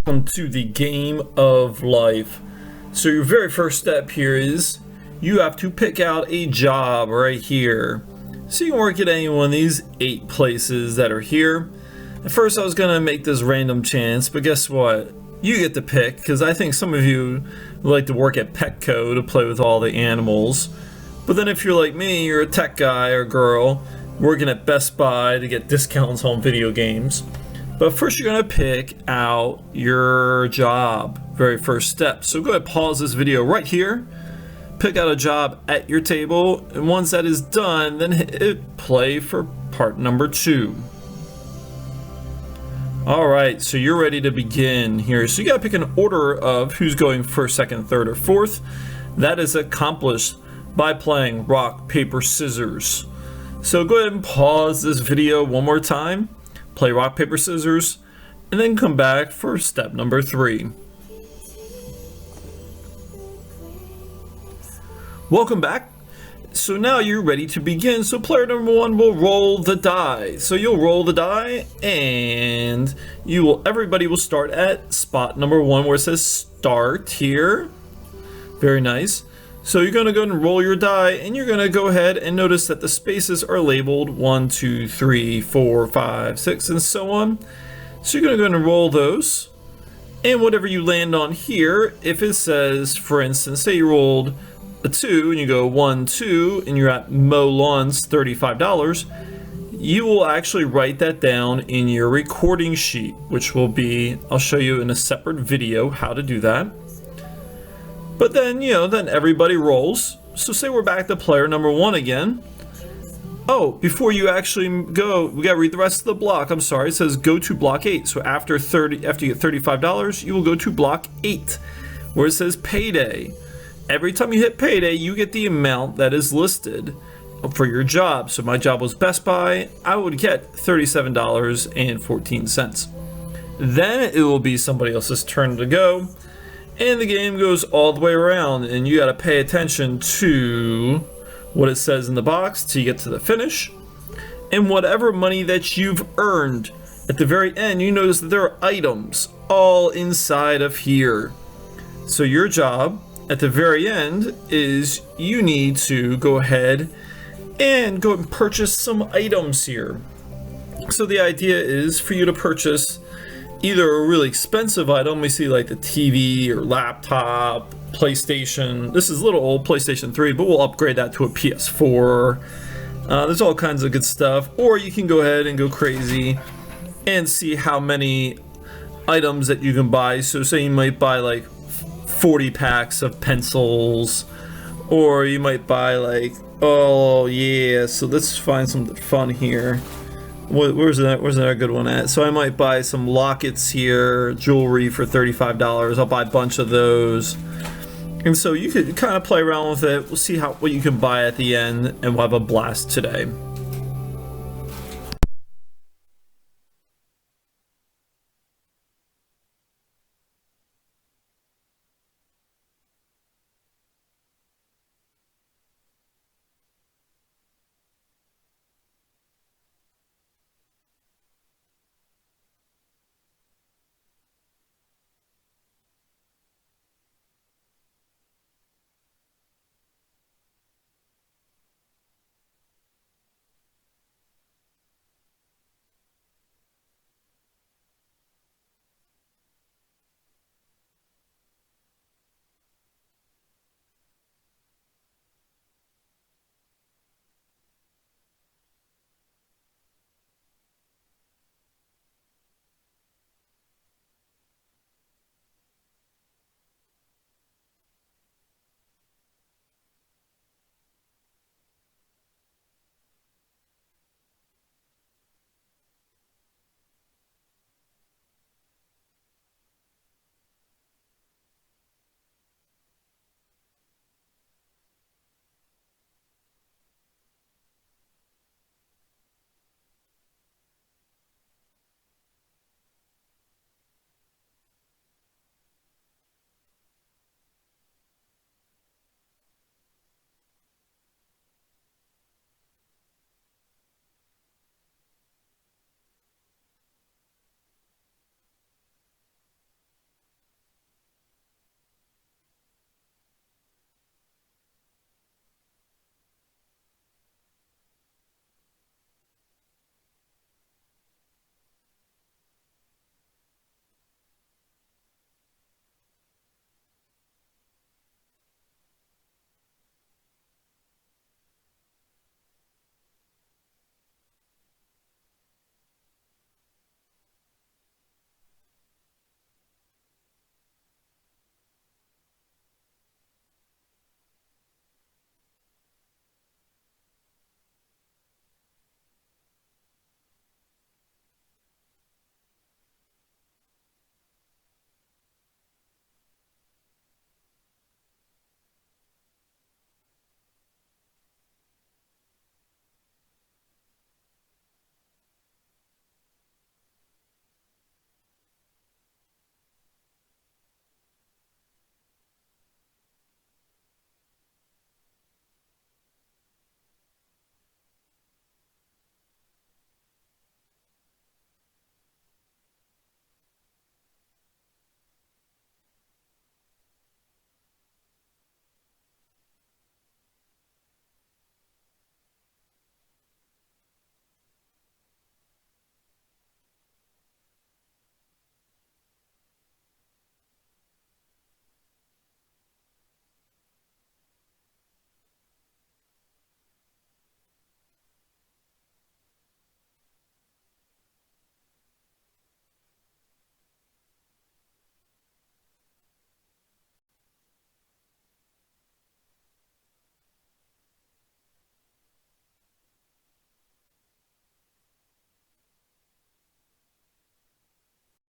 Welcome to the game of life. So your very first step here is you have to pick out a job right here. So you can work at any one of these 8 places that are here. At first I was gonna make this random chance, but guess what? You get to pick, because I think some of you would like to work at Petco to play with all the animals. But then if you're like me, you're a tech guy or girl working at Best Buy to get discounts on video games. But first you're going to pick out your job, very first step. So go ahead, pause this video right here, pick out a job at your table, and once that is done, then hit play for part number 2. Alright, so you're ready to begin here. So you got to pick an order of who's going first, second, third, or fourth. That is accomplished by playing rock, paper, scissors. So go ahead and pause this video one more time. Play rock, paper, scissors, and then come back for step number 3. Welcome back. So now you're ready to begin. So player number 1 will roll the die. So you'll roll the die, and everybody will start at spot number 1 where it says start here. Very nice. So you're going to go and roll your die, and you're going to go ahead and notice that the spaces are labeled 1, 2, 3, 4, 5, 6, and so on. So you're going to go ahead and roll those. And whatever you land on here, if it says, for instance, say you rolled a 2 and you go 1, 2, and you're at mow lawns, $35, you will actually write that down in your recording sheet, which will be, I'll show you in a separate video how to do that. But then, then everybody rolls. So say we're back to player number 1 again. Oh, before you actually go, we gotta read the rest of the block. I'm sorry, it says go to block 8. So after you get $35, you will go to block 8, where it says payday. Every time you hit payday, you get the amount that is listed for your job. So my job was Best Buy. I would get $37.14. Then it will be somebody else's turn to go. And the game goes all the way around, and you got to pay attention to what it says in the box till you get to the finish. And whatever money that you've earned at the very end, you notice that there are items all inside of here. So your job at the very end is you need to go ahead and purchase some items here. So the idea is for you to purchase either a really expensive item, we see like the TV or laptop, PlayStation. This is a little old, PlayStation 3, but we'll upgrade that to a PS4. There's all kinds of good stuff. Or you can go ahead and go crazy and see how many items that you can buy. So say you might buy like 40 packs of pencils, or you might buy like, oh yeah, so let's find something fun here. Where's that good one at? So I might buy some lockets here, jewelry for $35. I'll buy a bunch of those. And so you could kind of play around with it. We'll see what you can buy at the end, and we'll have a blast today.